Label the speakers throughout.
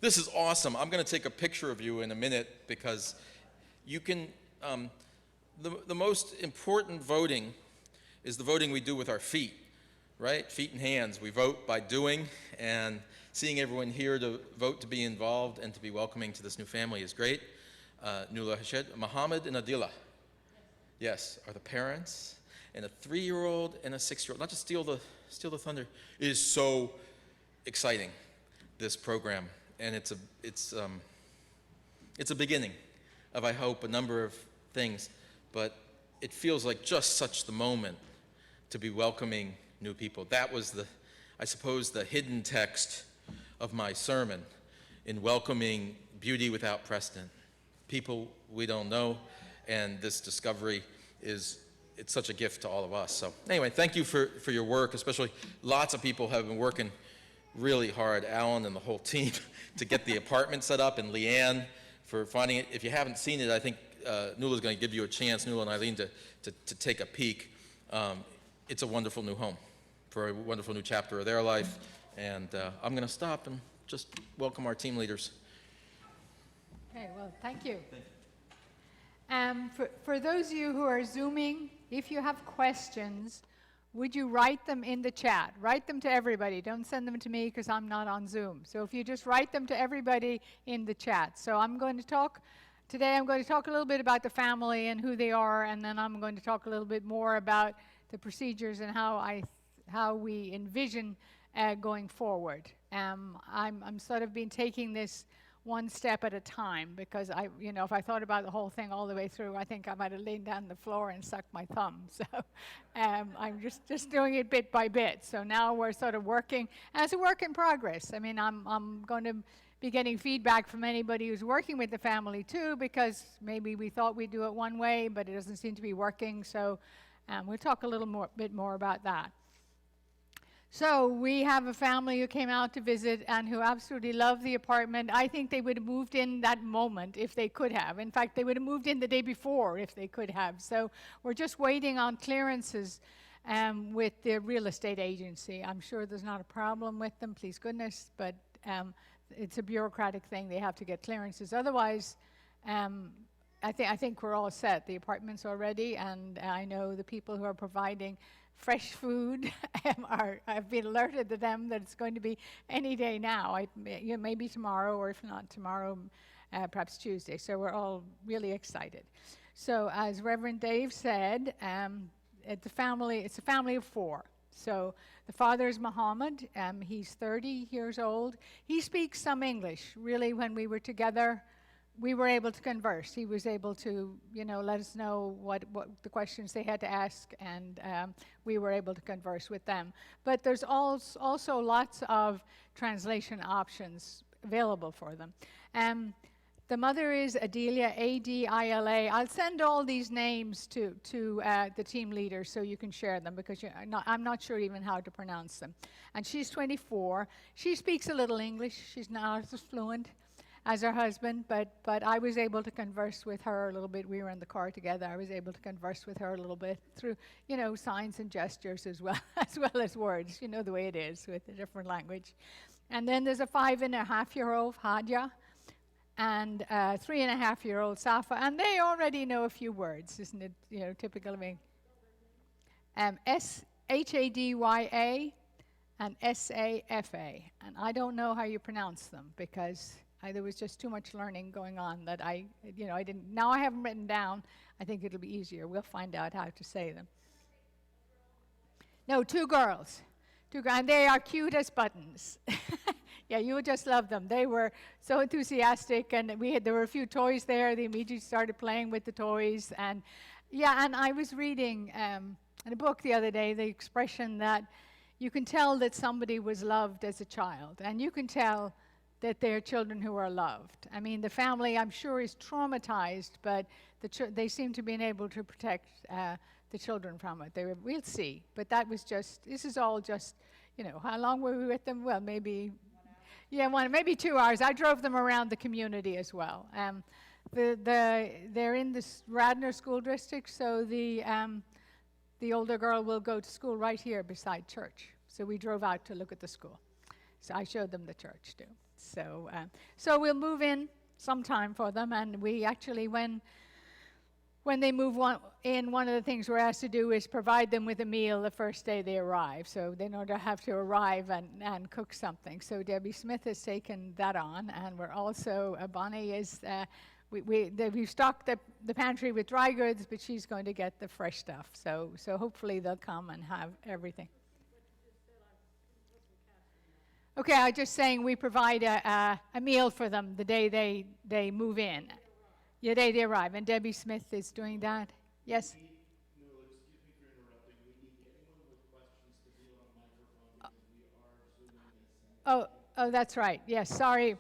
Speaker 1: This is awesome. I'm going to take a picture of you in a minute because you can, the most important voting is the voting we do with our feet, right? Feet and hands. We vote by doing, and seeing everyone here to vote to be involved and to be welcoming to this new family is great. Nula Hashed, Muhammad and Adila. Yes, are the parents, and a 3-year-old and a 6-year-old. Not to steal the thunder. It is so exciting, this program, and it's a beginning of, I hope, a number of things, but it feels like just such the moment to be welcoming new people. That was I suppose, the hidden text of my sermon in welcoming beauty without precedent. People we don't know, and this discovery it's such a gift to all of us. So anyway, thank you for your work, especially lots of people have been working really hard, Alan and the whole team, to get the apartment set up, and Leanne for finding it. If you haven't seen it, I think Nula's going to give you a chance, Nula and Eileen, to take a peek. It's a wonderful new home for a wonderful new chapter of their life, and I'm going to stop and just welcome our team leaders.
Speaker 2: Okay, well, thank you. For those of you who are Zooming, if you have questions, would you write them in the chat? Write them to everybody. Don't send them to me because I'm not on Zoom. So if you just write them to everybody in the chat. So today I'm going to talk a little bit about the family and who they are, and then I'm going to talk a little bit more about the procedures and how we envision going forward. I'm sort of been taking this one step at a time, because if I thought about the whole thing all the way through, I think I might have laid down on the floor and sucked my thumb. So I'm just doing it bit by bit. So now we're sort of working as a work in progress. I mean, I'm going to be getting feedback from anybody who's working with the family too, because maybe we thought we'd do it one way, but it doesn't seem to be working. So we'll talk a little bit more about that. So we have a family who came out to visit and who absolutely loved the apartment. I think they would have moved in that moment if they could have. In fact, they would have moved in the day before if they could have. So we're just waiting on clearances with the real estate agency. I'm sure there's not a problem with them, please goodness, but it's a bureaucratic thing. They have to get clearances. Otherwise, I think we're all set. The apartment's are ready, and I know the people who are providing fresh food I've been alerted to them that it's going to be any day now. Maybe tomorrow, or if not tomorrow, perhaps Tuesday. So we're all really excited. So as Reverend Dave said, it's a family of 4. So the father is Muhammad. He's 30 years old. He speaks some English. Really, when we were together, we were able to converse. He was able to, let us know what the questions they had to ask, and we were able to converse with them. But there's also lots of translation options available for them. The mother is Adila, A-D-I-L-A. I'll send all these names to the team leaders so you can share them, because I'm not sure even how to pronounce them. And she's 24. She speaks a little English. She's not as fluent as her husband, but I was able to converse with her a little bit. We were in the car together. I was able to converse with her a little bit through, signs and gestures as well as words. You know the way it is with a different language. And then there's a 5.5-year-old Hadja, and a 3.5-year-old Safa, and they already know a few words, isn't it? Typical of me. Hadya and Safa, and I don't know how you pronounce them, because there was just too much learning going on that I didn't. Now I have them written down. I think it'll be easier. We'll find out how to say them. No, 2 girls. And they are cute as buttons. Yeah, you would just love them. They were so enthusiastic, and there were a few toys there. They immediately started playing with the toys. And I was reading in a book the other day the expression that you can tell that somebody was loved as a child, and you can tell that they're children who are loved. I mean, the family, I'm sure, is traumatized, but they seem to be able to protect the children from it. We'll see. But this is all just, how long were we with them? Well, maybe 2 hours. I drove them around the community as well. They're in the Radnor School District, so the older girl will go to school right here beside church. So we drove out to look at the school. So I showed them the church too. So we'll move in sometime for them, and we actually, when they move one of the things we're asked to do is provide them with a meal the first day they arrive. So they don't have to arrive and cook something. So Debbie Smith has taken that on, and we're also, Bonnie is, we've stocked the pantry with dry goods, but she's going to get the fresh stuff. So hopefully they'll come and have everything. Okay, I was just saying we provide a meal for them the day they move in. The day they arrive, and Debbie Smith is doing that. Yes?
Speaker 3: No, excuse me for interrupting. We need anyone with questions to be on microphone because we are Zooming this.
Speaker 2: Oh, that's right. Yes, sorry.
Speaker 3: Zooming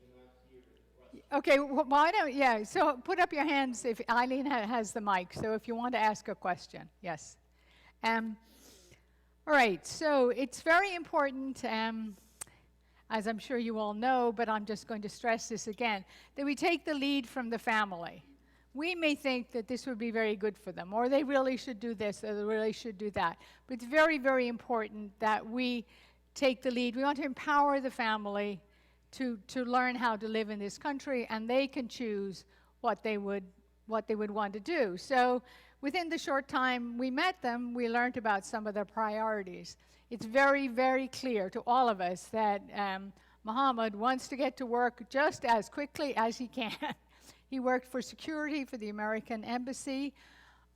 Speaker 3: cannot hear the question.
Speaker 2: Okay, why don't, yeah, so put up your hands if Eileen has the mic, so if you want to ask a question, yes. All right, so it's very important, as I'm sure you all know, but I'm just going to stress this again, that we take the lead from the family. We may think that this would be very good for them, or they really should do this, or they really should do that. But it's very, very important that we take the lead. We want to empower the family to learn how to live in this country, and they can choose what they would want to do. So within the short time we met them, we learned about some of their priorities. It's very, very clear to all of us that Muhammad wants to get to work just as quickly as he can. He worked for security for the American Embassy.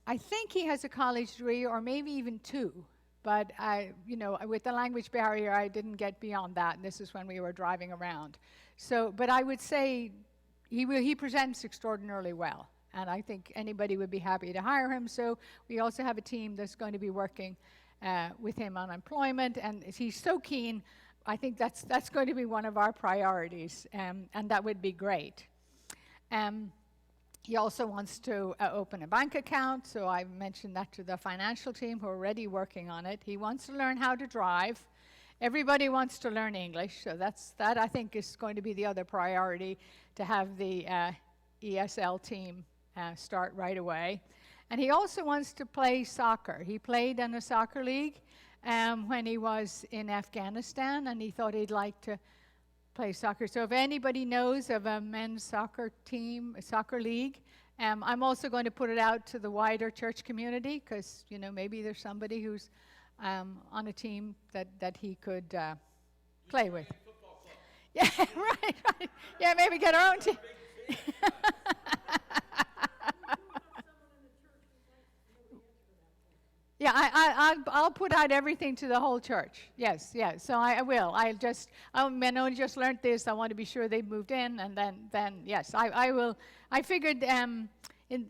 Speaker 2: I think he has a college degree, or maybe even two. But with the language barrier, I didn't get beyond that. And this is when we were driving around. But I would say he presents extraordinarily well. And I think anybody would be happy to hire him. So we also have a team that's going to be working with him on employment, and he's so keen. I think that's going to be one of our priorities, and that would be great. He also wants to open a bank account, so I mentioned that to the financial team who are already working on it. He wants to learn how to drive. Everybody wants to learn English, so that I think is going to be the other priority, to have the ESL team start right away. And he also wants to play soccer. He played in a soccer league when he was in Afghanistan, and he thought he'd like to play soccer. So if anybody knows of a men's soccer team, a soccer league, I'm also going to put it out to the wider church community, because maybe there's somebody who's on a team that he could play with. Yeah, right. Yeah, maybe get our own team. Yeah, I'll put out everything to the whole church. Yes, yeah. So I will. I only just learned this. I want to be sure they moved in, and then yes, I will. I figured in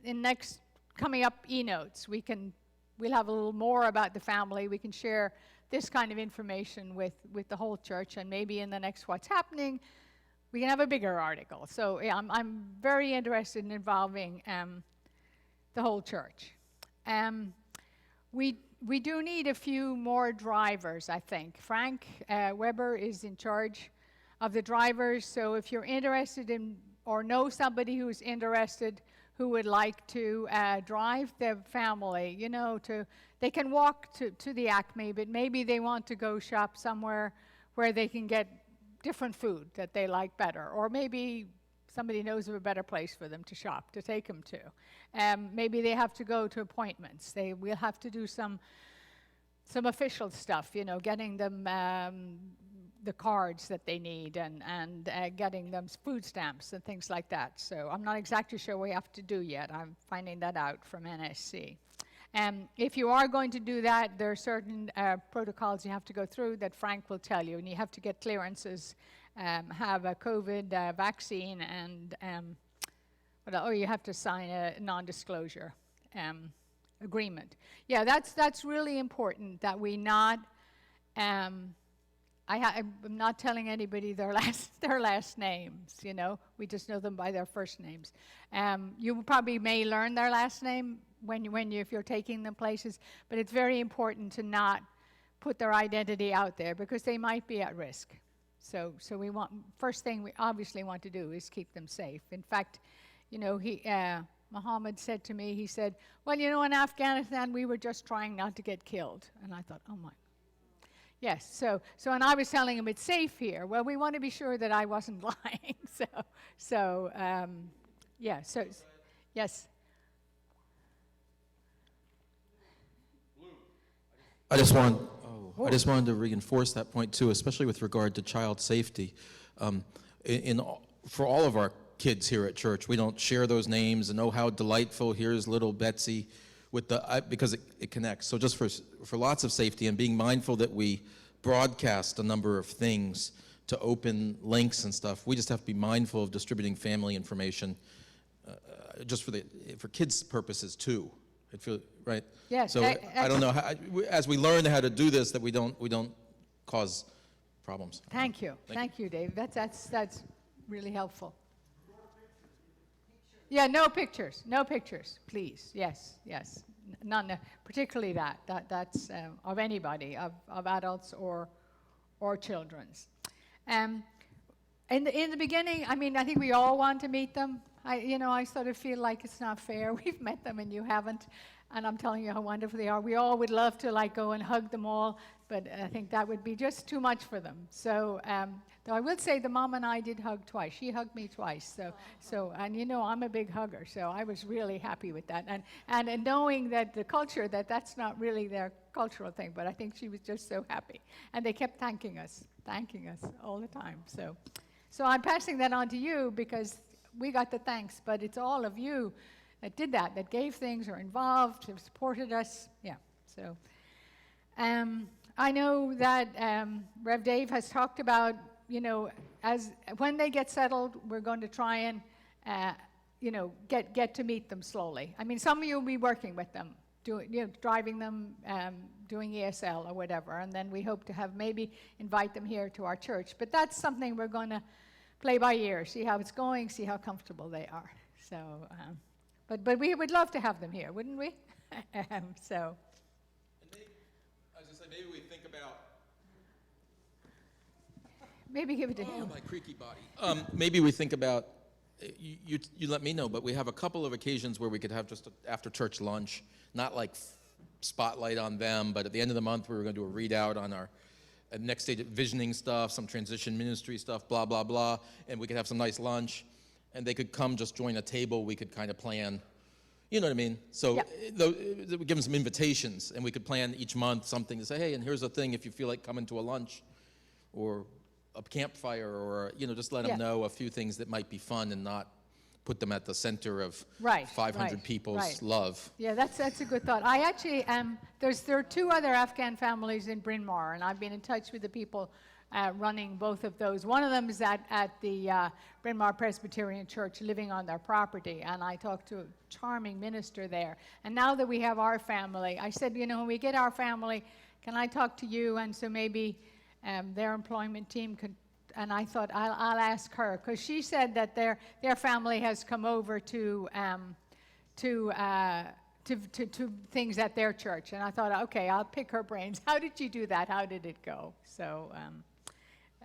Speaker 2: next coming up e-notes, we'll have a little more about the family. We can share this kind of information with the whole church, and maybe in the next What's Happening, we can have a bigger article. So yeah, I'm very interested in involving the whole church. We do need a few more drivers, I think. Frank Weber is in charge of the drivers, so if you're interested in or know somebody who's interested who would like to drive the family, they can walk to the Acme, but maybe they want to go shop somewhere where they can get different food that they like better, or maybe somebody knows of a better place for them to shop, to take them to. Maybe they have to go to appointments. We'll have to do some official stuff, getting them the cards that they need, and getting them food stamps and things like that. So I'm not exactly sure what we have to do yet. I'm finding that out from NSC. If you are going to do that, there are certain protocols you have to go through that Frank will tell you, and you have to get clearances, have a COVID vaccine, and you have to sign a non-disclosure agreement. Yeah, that's really important, that we not. I'm not telling anybody their last names. We just know them by their first names. You probably may learn their last name if you're taking them places, but it's very important to not put their identity out there, because they might be at risk. So first thing we obviously want to do is keep them safe. In fact, Muhammad said to me, he said, well, in Afghanistan, we were just trying not to get killed. And I thought, oh my. Yes, and I was telling him it's safe here. Well, we want to be sure that I wasn't lying. Yes.
Speaker 1: I just wanted to reinforce that point too, especially with regard to child safety. For all of our kids here at church, we don't share those names and oh how delightful, here's little Betsy, because it connects. So just for lots of safety and being mindful that we broadcast a number of things to open links and stuff, we just have to be mindful of distributing family information just for kids' purposes too. I feel right.
Speaker 2: Yes.
Speaker 1: So I don't know as we learn how to do this that we don't cause problems.
Speaker 2: Thank you, Dave. That's really helpful. Yeah, no pictures, please. Yes. None, particularly that's of anybody, of adults or children's. In the beginning, I mean, I think we all want to meet them. I sort of feel like it's not fair. We've met them and you haven't, and I'm telling you how wonderful they are. We all would love to go and hug them all, but I think that would be just too much for them. So, though I will say the mom and I did hug twice. She hugged me twice. So, and I'm a big hugger, so I was really happy with that. And knowing that the culture, that's not really their cultural thing, but I think she was just so happy. And they kept thanking us all the time. So I'm passing that on to you because we got the thanks, but it's all of you that did that gave things, are involved, have supported us. Yeah, so. I know that Rev Dave has talked about, as when they get settled, we're going to try and, get to meet them slowly. I mean, some of you will be working with them, driving them, doing ESL or whatever, and then we hope to maybe invite them here to our church. But that's something we're going to play by ear, see how it's going, see how comfortable they are. So, but we would love to have them here, wouldn't we? So.
Speaker 1: Maybe we think about.
Speaker 2: Maybe give it to him.
Speaker 1: Oh, my creaky body. Maybe we think about. You let me know, but we have a couple of occasions where we could have just an after-church lunch, not like spotlight on them, but at the end of the month we were going to do a readout on our next stage of visioning stuff, some transition ministry stuff, blah blah blah, and we could have some nice lunch, and they could come just join a table. We could kind of plan. You know what I mean? So we give them some invitations, and we could plan each month something to say, hey, and here's a thing if you feel like coming to a lunch or a campfire or, just let them know a few things that might be fun and not put them at the center of 500 people's love.
Speaker 2: Yeah, that's a good thought. I actually, there are 2 other Afghan families in Bryn Mawr, and I've been in touch with the people running both of those. One of them is at the Bryn Mawr Presbyterian Church living on their property, and I talked to a charming minister there. And now that we have our family, I said, when we get our family, can I talk to you? And so maybe their employment team could, and I thought I'll ask her, because she said that their family has come over to things at their church. And I thought, okay, I'll pick her brains. How did you do that? How did it go? So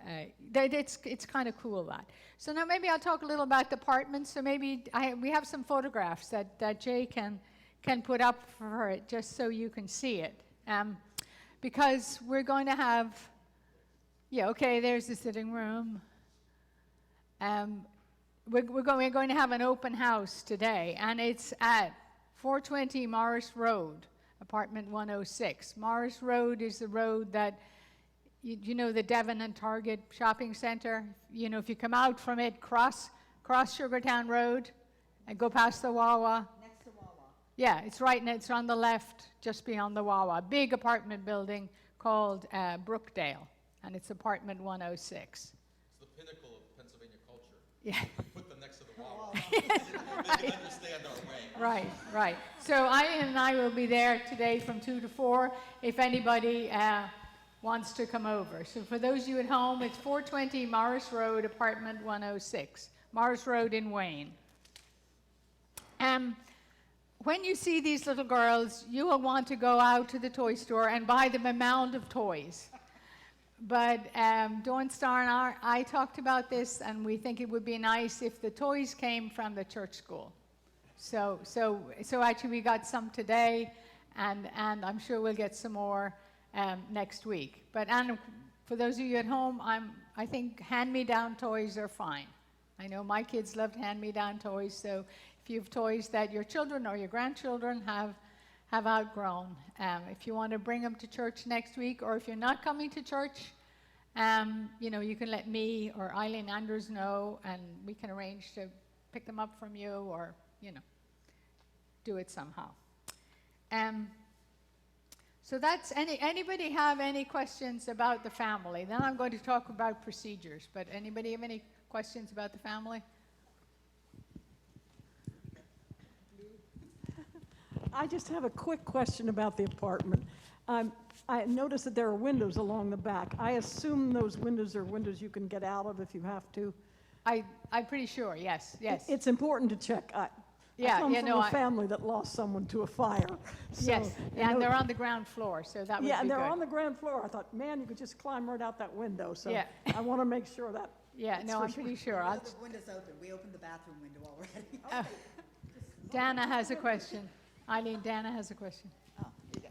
Speaker 2: it's kind of cool that. So now maybe I'll talk a little about departments. So maybe we have some photographs that Jay can put up for it just so you can see it. Because we're going to have, there's the sitting room. We're going to have an open house today, and it's at 420 Morris Road, apartment 106. Morris Road is the road that, the Devon and Target shopping center. If you come out from it, cross Sugartown Road and go past the Wawa.
Speaker 4: Next to Wawa.
Speaker 2: Yeah, it's it's on the left, just beyond the Wawa. Big apartment building called Brookdale, and it's apartment 106.
Speaker 1: It's the pinnacle of Pennsylvania culture.
Speaker 2: Yeah.
Speaker 1: Put them next to the Wawa. They can understand our way.
Speaker 2: Right. So I will be there today from 2 to 4 if anybody wants to come over. So for those of you at home, it's 420 Morris Road, apartment 106. Morris Road in Wayne. When you see these little girls, you will want to go out to the toy store and buy them a mound of toys. But Dawn Starr and I talked about this, and we think it would be nice if the toys came from the church school. So actually we got some today, and I'm sure we'll get some more next week. But and for those of you at home, I think hand-me-down toys are fine. I know my kids loved hand-me-down toys, so if you have toys that your children or your grandchildren have outgrown, if you want to bring them to church next week, or if you're not coming to church, you know, you can let me or Eileen Andrews know, and we can arrange to pick them up from you, or, you know, do it somehow. So that's, anybody have any questions about the family? Then I'm going to talk about procedures, but anybody have any questions about the family?
Speaker 4: I just have a quick question about the apartment. I noticed that there are windows along the back. I assume those windows are windows you can get out of if you have to.
Speaker 2: I'm pretty sure, yes, yes.
Speaker 4: It's important to check. I come from a family that lost someone to a fire. So,
Speaker 2: yes, and they're on the ground floor, so that would be good.
Speaker 4: Yeah, and they're on the ground floor. I thought, man, you could just climb right out that window. So
Speaker 2: Yeah.
Speaker 4: I want to make sure that.
Speaker 2: Yeah, no, I'm pretty sure.
Speaker 5: The window's open. We opened the bathroom window already.
Speaker 2: Dana has a question. Eileen, Dana has a question.
Speaker 5: Oh, you go.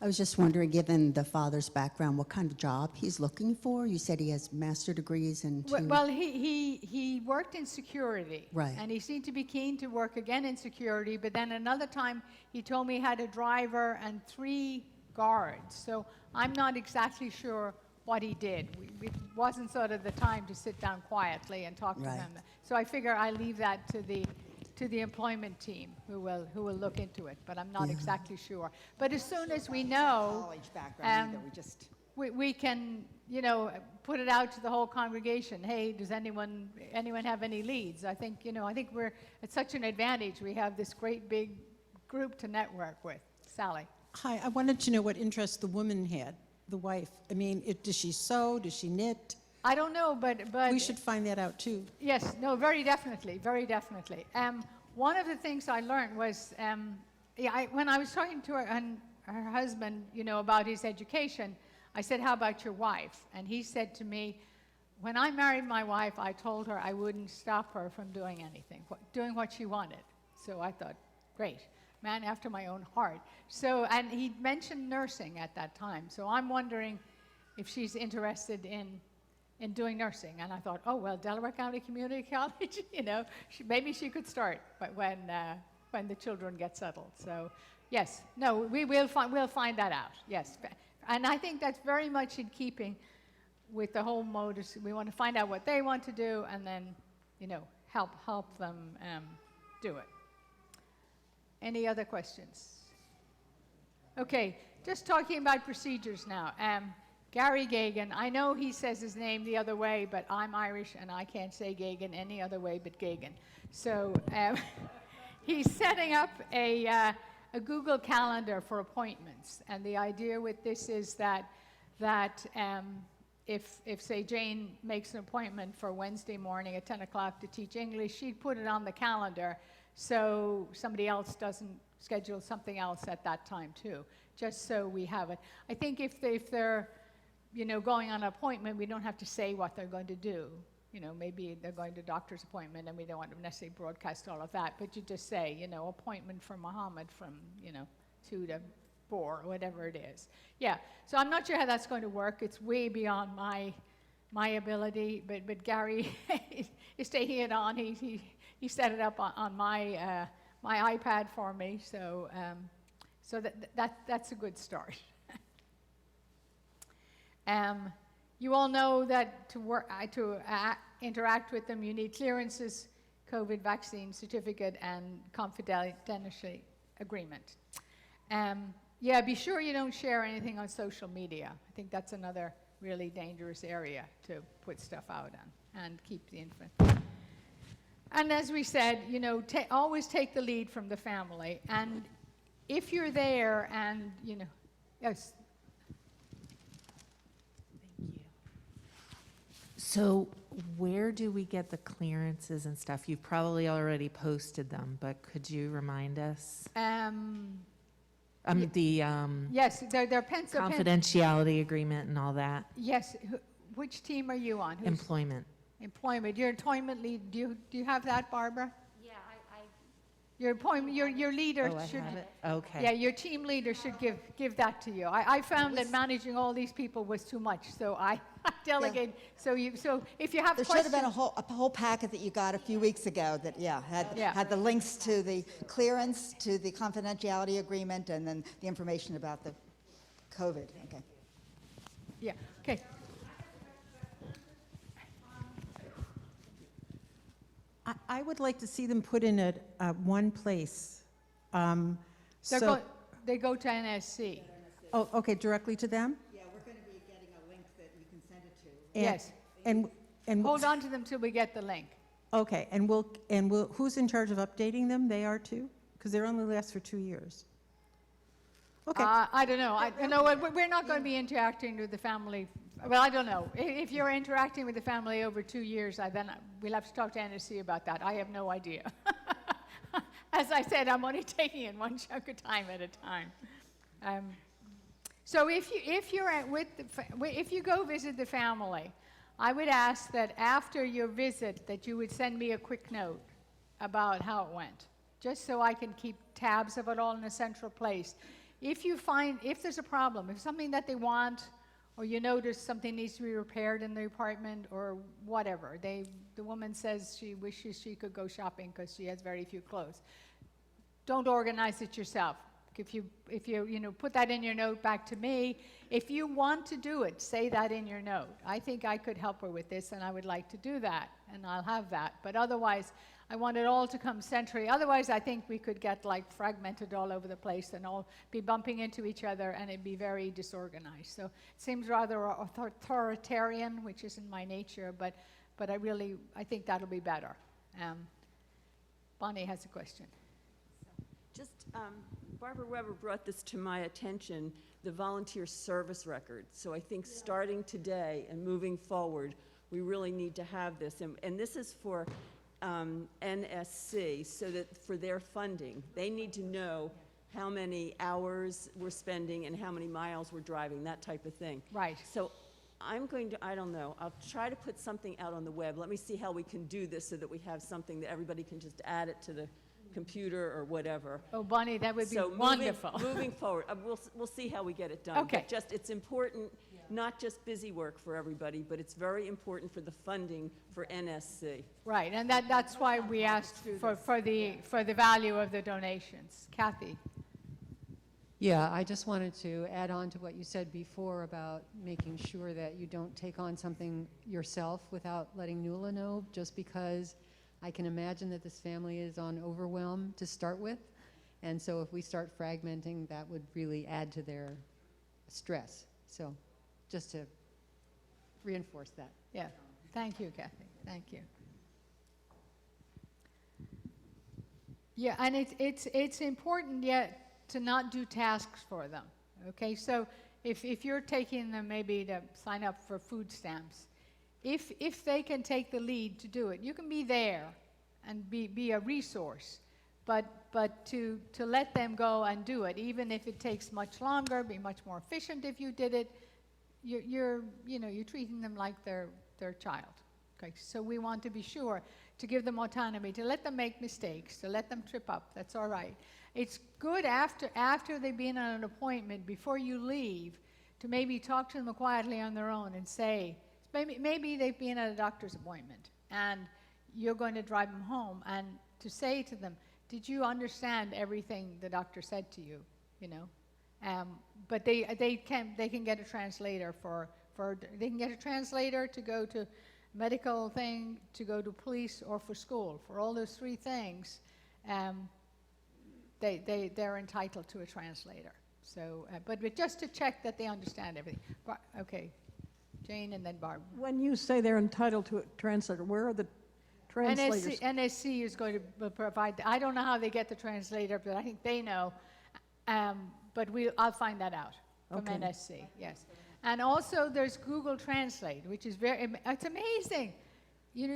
Speaker 5: I was just wondering, given the father's background, what kind of job he's looking for? You said he has master degrees in two.
Speaker 2: Well, he worked in security.
Speaker 5: Right.
Speaker 2: And he seemed to be keen to work again in security, but then another time he told me he had a driver and 3 guards. So I'm not exactly sure what he did. It wasn't sort of the time to sit down quietly and talk to
Speaker 5: Right.
Speaker 2: him. So I figure I leave that to the employment team who will look into it, but I'm not
Speaker 5: Yeah.
Speaker 2: exactly sure. But as soon as we know,
Speaker 5: College background either.
Speaker 2: um,
Speaker 5: We just.
Speaker 2: we can, you know, put it out to the whole congregation. Hey, does anyone have any leads? I think we're at such an advantage. We have this great big group to network with. Sally.
Speaker 6: Hi, I wanted to know what interest the woman had, the wife. I mean, does she sew? Does she knit?
Speaker 2: I don't know, but
Speaker 6: We should find that out too.
Speaker 2: yes, no, very definitely, very definitely. One of the things I learned was, when I was talking to her and her husband, you know, about his education, I said, "How about your wife?" And he said to me, "When I married my wife, I told her I wouldn't stop her from doing anything, doing what she wanted." So I thought, great, man after my own heart. So, and he mentioned nursing at that time. So I'm wondering if she's interested in doing nursing. And I thought, oh, well, Delaware County Community College, you know, maybe she could start, but when the children get settled. So, yes, no, we'll find that out, yes. And I think that's very much in keeping with the whole modus. We want to find out what they want to do and then, you know, help them do it. Any other questions? Okay, just talking about procedures now. Gary Gagan, I know he says his name the other way, but I'm Irish and I can't say Gagan any other way but Gagan. So he's setting up a Google Calendar for appointments. And the idea with this is that if say Jane makes an appointment for Wednesday morning at 10 o'clock to teach English, she'd put it on the calendar so somebody else doesn't schedule something else at that time too, just so we have it. I think if they're you know, going on an appointment, we don't have to say what they're going to do. You know, maybe they're going to a doctor's appointment and we don't want to necessarily broadcast all of that, but you just say, you know, appointment for Muhammad from, you know, 2 to 4 or whatever it is. Yeah, so I'm not sure how that's going to work. It's way beyond my ability, but Gary is taking it on. He set it up on my my iPad for me, so that's a good start. You all know that to interact with them, you need clearances, COVID vaccine certificate, and confidentiality agreement. Yeah, be sure you don't share anything on social media. I think that's another really dangerous area to put stuff out on and keep the infant. And as we said, you know, always take the lead from the family. And if you're there and, you know, yes.
Speaker 7: Thank you. So where do we get the clearances and stuff? You've probably already posted them, but could you remind us?
Speaker 2: Yes, they're pencil.
Speaker 7: Confidentiality agreement and all that.
Speaker 2: Yes. Which team are you on?
Speaker 7: Employment.
Speaker 2: Employment. Your employment lead. Do you have that, Barbara?
Speaker 8: Yeah,
Speaker 2: Your appointment, your leader
Speaker 7: Oh, I
Speaker 2: should.
Speaker 7: have it? Okay.
Speaker 2: Yeah, your team leader should give that to you. I found that managing all these people was too much, so I delegated. So if you have
Speaker 8: There should
Speaker 2: questions.
Speaker 8: have been a whole packet that you got a few weeks ago that,
Speaker 2: Yeah.
Speaker 8: had the links to the clearance, to the confidentiality agreement, and then the information about the COVID. Okay.
Speaker 2: Yeah, okay.
Speaker 6: I would like to see them put in at one place.
Speaker 2: They go to NSC.
Speaker 6: Oh, okay, directly to them?
Speaker 8: Yeah, we're going to be getting a link that you can send it to.
Speaker 2: Yes.
Speaker 6: And
Speaker 2: Hold on to them till we get the link.
Speaker 6: okay, and who's in charge of updating them? They are too? Because they're only last for 2 years. Okay.
Speaker 2: I don't know. We're not going to be interacting with the family. Well, I don't know. If you're interacting with the family over 2 years, then we'll have to talk to NSC about that. I have no idea. As I said, I'm only taking it one chunk of time at a time. So if you go visit the family, I would ask that after your visit that you would send me a quick note about how it went, just so I can keep tabs of it all in a central place. If there's a problem, if something that they want, or you notice something needs to be repaired in the apartment, or whatever, the woman says she wishes she could go shopping because she has very few clothes. Don't organize it yourself. If you put that in your note back to me, if you want to do it, say that in your note. I think I could help her with this, and I would like to do that, and I'll have that. But otherwise, I want it all to come centrally. Otherwise, I think we could get like fragmented all over the place and all be bumping into each other, and it'd be very disorganized. So it seems rather authoritarian, which isn't my nature, but I think that'll be better. Bonnie has a question.
Speaker 9: Just, Barbara Weber brought this to my attention, the volunteer service record. So I think starting today and moving forward, we really need to have this. And this is for NSC, so that for their funding, they need to know how many hours we're spending and how many miles we're driving, that type of thing.
Speaker 2: Right.
Speaker 9: So I don't know, I'll try to put something out on the web. Let me see how we can do this so that we have something that everybody can just add it to the computer or whatever.
Speaker 2: Oh, Bonnie, that would be
Speaker 9: So
Speaker 2: wonderful.
Speaker 9: moving forward, we'll see how we get it done.
Speaker 2: Okay.
Speaker 9: But just, it's important, not just busy work for everybody, but it's very important for the funding for NSC.
Speaker 2: Right, and that's why we asked for the value of the donations. Kathy?
Speaker 10: Yeah, I just wanted to add on to what you said before about making sure that you don't take on something yourself without letting Nuala know, just because I can imagine that this family is on overwhelm to start with. And so if we start fragmenting, that would really add to their stress. So just to reinforce that.
Speaker 2: Yeah, thank you, Kathy, thank you. Yeah, and it's important yet to not do tasks for them, okay? So if you're taking them maybe to sign up for food stamps, if they can take the lead to do it, you can be there and be a resource, but to let them go and do it, even if it takes much longer, be much more efficient if you did it, you're treating them like their child. Okay, so we want to be sure to give them autonomy, to let them make mistakes, to let them trip up. That's all right. It's good after they've been on an appointment, before you leave, to maybe talk to them quietly on their own and say, maybe they've been at a doctor's appointment and you're going to drive them home, and to say to them, did you understand everything the doctor said to you? But they can get a translator they can get a translator to go to medical thing, to go to police, or for school. For all those three things, they're entitled to a translator. So, but just to check that they understand everything. Okay, Jane and then Barb.
Speaker 4: When you say they're entitled to a translator, where are the translators?
Speaker 2: NSC is going to provide. I don't know how they get the translator, but I think they know. But I'll find that out from
Speaker 4: Okay.
Speaker 2: NSC. Yes, and also there's Google Translate, which is it's amazing.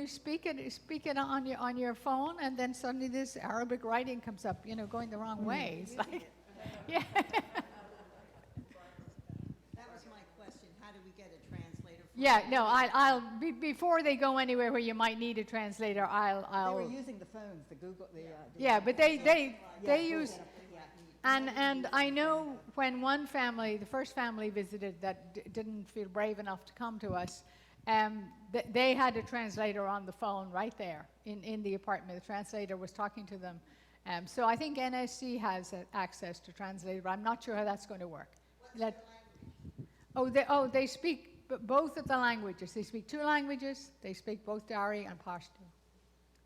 Speaker 2: Speak it on your phone, and then suddenly this Arabic writing comes up, going the wrong way. It's like, yeah.
Speaker 8: That was my question. How do we get a translator
Speaker 2: Yeah, no, before they go anywhere where you might need a translator,
Speaker 8: They
Speaker 2: I'll,
Speaker 8: were using the phones, the Google, the.
Speaker 2: yeah, but they
Speaker 8: Yeah,
Speaker 2: use, and I know when one family, the first family visited that didn't feel brave enough to come to us, they had a translator on the phone right there in the apartment. The translator was talking to them. So I think NSC has access to translator, but I'm not sure how that's going to work. They speak both of the languages. They speak 2 languages. They speak both Dari and Pashto.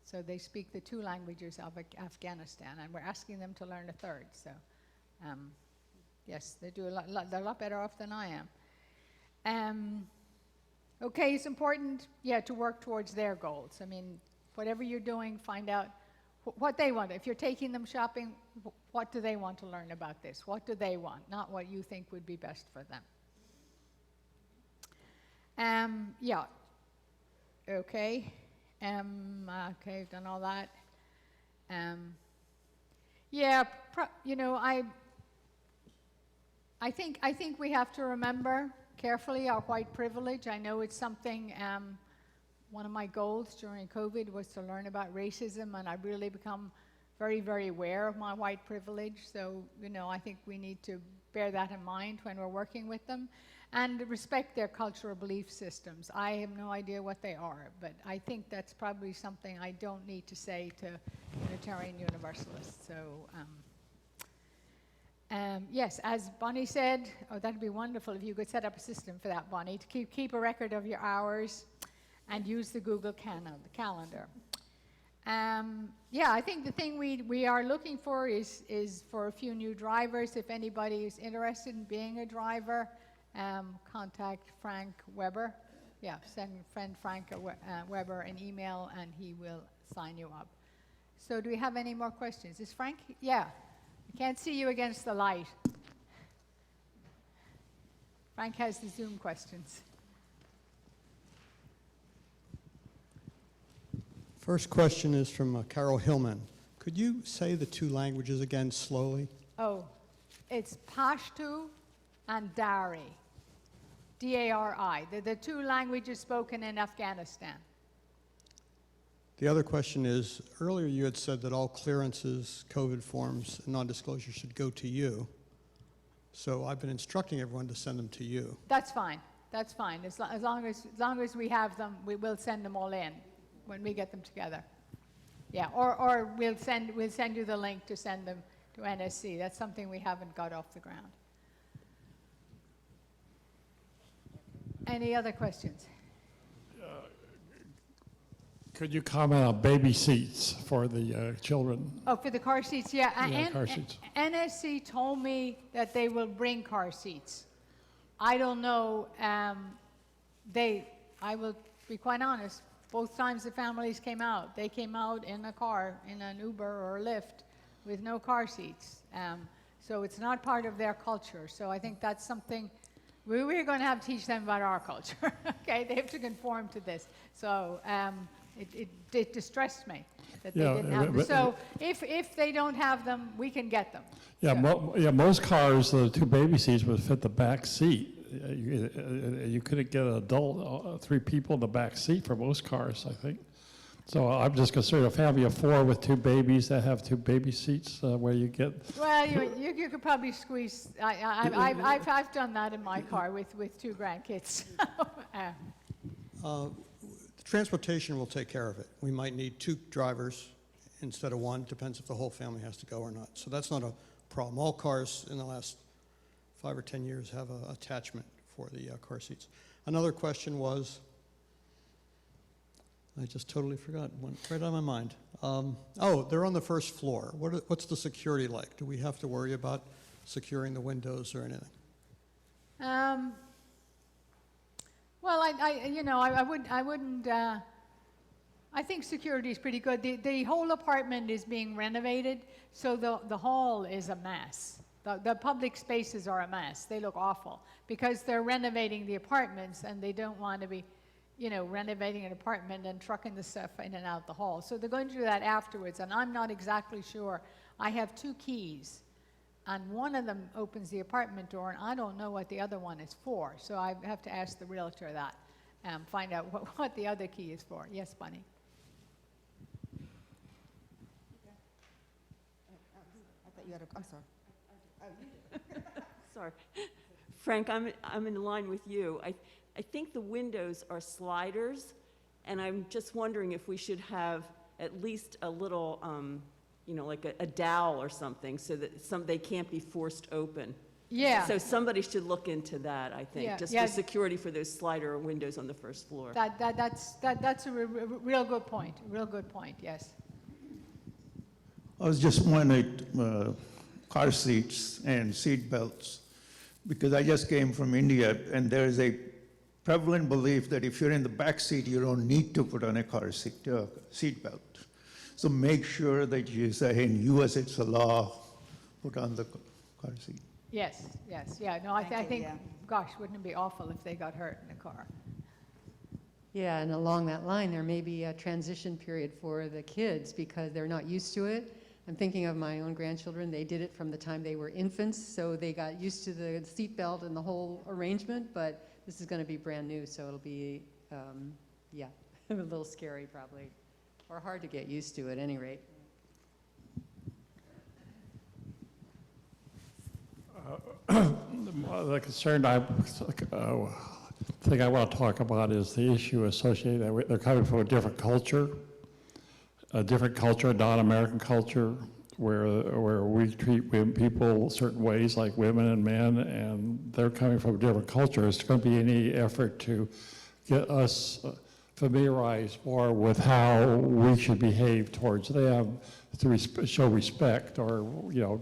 Speaker 2: So they speak the 2 languages of Afghanistan, and we're asking them to learn a 3rd. So, yes, they do they're a lot better off than I am. Okay, it's important, to work towards their goals. I mean, whatever you're doing, find out what they want. If you're taking them shopping, what do they want to learn about this? What do they want? Not what you think would be best for them. Okay. Okay, I've done all that. I think we have to remember carefully our white privilege. I know it's something, one of my goals during COVID was to learn about racism, and I've really become very, very aware of my white privilege. So, I think we need to bear that in mind when we're working with them, and respect their cultural belief systems. I have no idea what they are, but I think that's probably something I don't need to say to Unitarian Universalists. So, yes, as Bonnie said, that'd be wonderful if you could set up a system for that, Bonnie, to keep a record of your hours and use the Google Calendar. I think the thing we are looking for is for a few new drivers. If anybody is interested in being a driver, contact Frank Weber. Yeah, send friend Frank Weber an email and he will sign you up. So do we have any more questions? Is Frank? Yeah. I can't see you against the light. Frank has the Zoom questions.
Speaker 11: First question is from Carol Hillman. Could you say the 2 languages again slowly?
Speaker 2: Oh, it's Pashto and Dari. D-A-R-I. They're the 2 languages spoken in Afghanistan.
Speaker 11: The other question is, earlier you had said that all clearances, COVID forms, and non-disclosure should go to you. So I've been instructing everyone to send them to you.
Speaker 2: That's fine. That's fine. As long as we have them, we will send them all in when we get them together. Yeah, or we'll send you the link to send them to NSC. That's something we haven't got off the ground. Any other questions?
Speaker 3: Could you comment on baby seats for the children?
Speaker 2: Oh, for the car seats, yeah.
Speaker 3: Car seats.
Speaker 2: NSC told me that they will bring car seats. I don't know. I will be quite honest. Both times the families came out, they came out in a car, in an Uber or a Lyft, with no car seats. So it's not part of their culture. So I think that's something we're going to have to teach them about our culture. Okay, they have to conform to this. So it distressed me that they didn't have them. So if they don't have them, we can get them.
Speaker 3: Yeah,
Speaker 2: so.
Speaker 3: Most cars, the 2 baby seats would fit the back seat. You couldn't get an adult, 3 people in the back seat for most cars, I think. So I'm just concerned a family of 4 with 2 babies that have 2 baby seats where you get.
Speaker 2: Well, you could probably squeeze. I've done that in my car with 2 grandkids.
Speaker 11: Transportation will take care of it. We might need 2 drivers instead of 1. Depends if the whole family has to go or not. So that's not a problem. All cars in the last 5 or 10 years have an attachment for the car seats. Another question was, I just totally forgot, went right out of my mind. They're on the first floor. What's the security like? Do we have to worry about securing the windows or anything?
Speaker 2: Well, I wouldn't. I think security is pretty good. The whole apartment is being renovated, so the hall is a mess. The public spaces are a mess. They look awful because they're renovating the apartments and they don't want to be, renovating an apartment and trucking the stuff in and out the hall. So they're going to do that afterwards, and I'm not exactly sure. I have 2 keys, and one of them opens the apartment door, and I don't know what the other one is for. So I have to ask the realtor that. find out what the other key is for. Yes, Bunny?
Speaker 8: I thought you had a, I'm sorry.
Speaker 9: Sorry. Frank, I'm in line with you. I think the windows are sliders, and I'm just wondering if we should have at least a little, like a dowel or something, so that they can't be forced open.
Speaker 2: Yeah.
Speaker 9: So somebody should look into that, I think,
Speaker 2: Yeah,
Speaker 9: just
Speaker 2: yeah.
Speaker 9: for security for those slider windows on the first floor.
Speaker 2: That's a real good point. Real good point. Yes.
Speaker 12: I was just wondering, car seats and seat belts, because I just came from India, and there is a prevalent belief that if you're in the back seat, you don't need to put on a car seat belt. So make sure that you say, in US it's a law, put on the car seat.
Speaker 2: Yes. Yes. Yeah. No, I
Speaker 8: Thank you,
Speaker 2: think,
Speaker 8: yeah.
Speaker 2: gosh, wouldn't it be awful if they got hurt in a car?
Speaker 10: Yeah, and along that line, there may be a transition period for the kids because they're not used to it. I'm thinking of my own grandchildren. They did it from the time they were infants, so they got used to the seatbelt and the whole arrangement, but this is going to be brand new, so it'll be, yeah, a little scary probably, or hard to get used to at any rate.
Speaker 3: The concern thing I want to talk about is the issue associated with they're coming from a different culture, non-American culture, where we treat people certain ways, like women and men, and they're coming from a different culture. Is there going to be any effort to get us familiarized more with how we should behave towards them, to show respect, or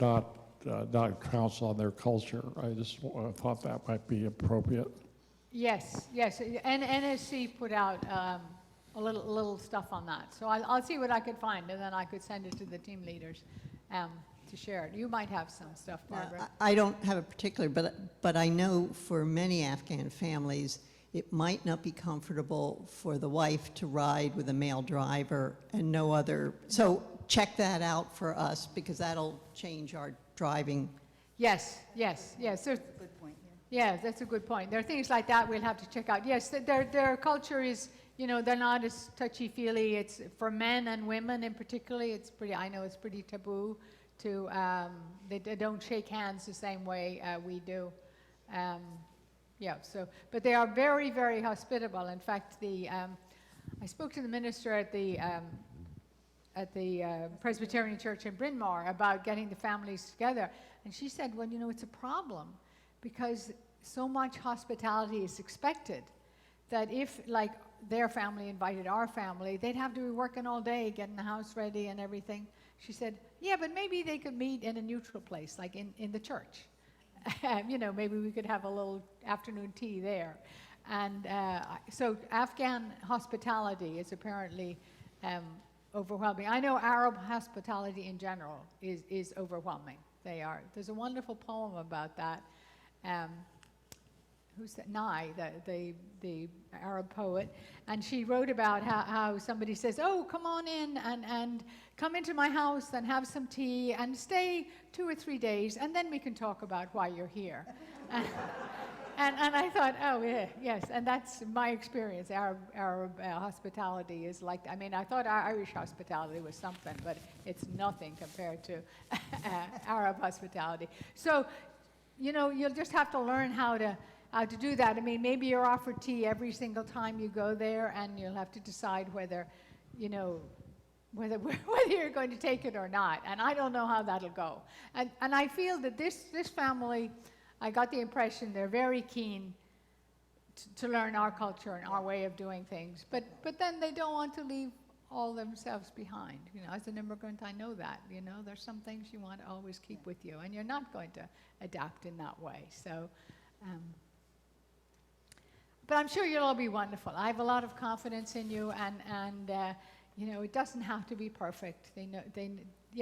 Speaker 3: not trounce on their culture? I just thought that might be appropriate.
Speaker 2: Yes. Yes. And NSC put out a little stuff on that. So I'll see what I could find, and then I could send it to the team leaders to share it. You might have some stuff, Barbara.
Speaker 5: I don't have a particular, but I know for many Afghan families, it might not be comfortable for the wife to ride with a male driver and no other. So check that out for us, because that'll change our driving.
Speaker 2: Yes. There's,
Speaker 8: Good point,
Speaker 2: yeah, that's a good point. There are things like that we'll have to check out. Yes, their culture is, they're not as touchy-feely. It's for men and women in particular. I know it's pretty taboo to, they don't shake hands the same way we do. Yeah, but they are very, very hospitable. In fact, I spoke to the minister at the Presbyterian Church in Bryn Mawr about getting the families together, and she said, well, it's a problem, because so much hospitality is expected that if, like, their family invited our family, they'd have to be working all day, getting the house ready and everything. She said, yeah, but maybe they could meet in a neutral place, like in the church. Maybe we could have a little afternoon tea there. And so Afghan hospitality is apparently overwhelming. I know Arab hospitality in general is overwhelming. There's a wonderful poem about that. Who's that? Nye, the Arab poet, and she wrote about how somebody says, oh, come on in and come into my house and have some tea and stay 2 or 3 days, and then we can talk about why you're here. And I thought, oh, yeah, yes, and that's my experience. Arab hospitality is like, I thought Irish hospitality was something, but it's nothing compared to Arab hospitality. So, you'll just have to learn how to do that. Maybe you're offered tea every single time you go there, and you'll have to decide whether you're going to take it or not. And I don't know how that'll go. And I feel that this family, I got the impression they're very keen to learn our culture and our way of doing things. But then they don't want to leave all themselves behind. As an immigrant, I know that. There's some things you want to always keep with you, and you're not going to adapt in that way. So, but I'm sure you'll all be wonderful. I have a lot of confidence in you, and it doesn't have to be perfect.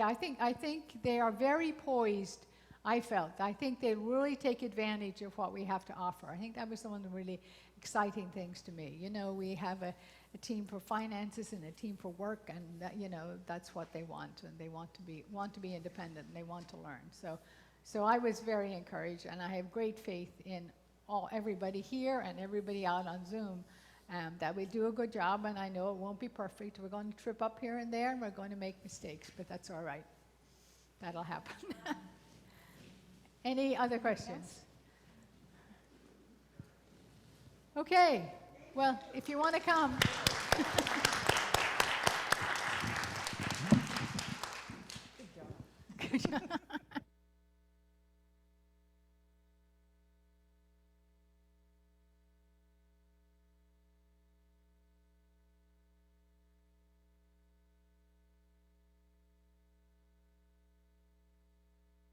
Speaker 2: I think they are very poised. I think they really take advantage of what we have to offer. I think that was one of the really exciting things to me. We have a team for finances and a team for work, and that's what they want, and they want to be independent, and they want to learn. So I was very encouraged, and I have great faith in everybody here and everybody out on Zoom that we do a good job, and I know it won't be perfect. We're going to trip up here and there, and we're going to make mistakes, but that's all right. That'll happen. Any other questions? Okay, well, if you want to come. Good job. Good job.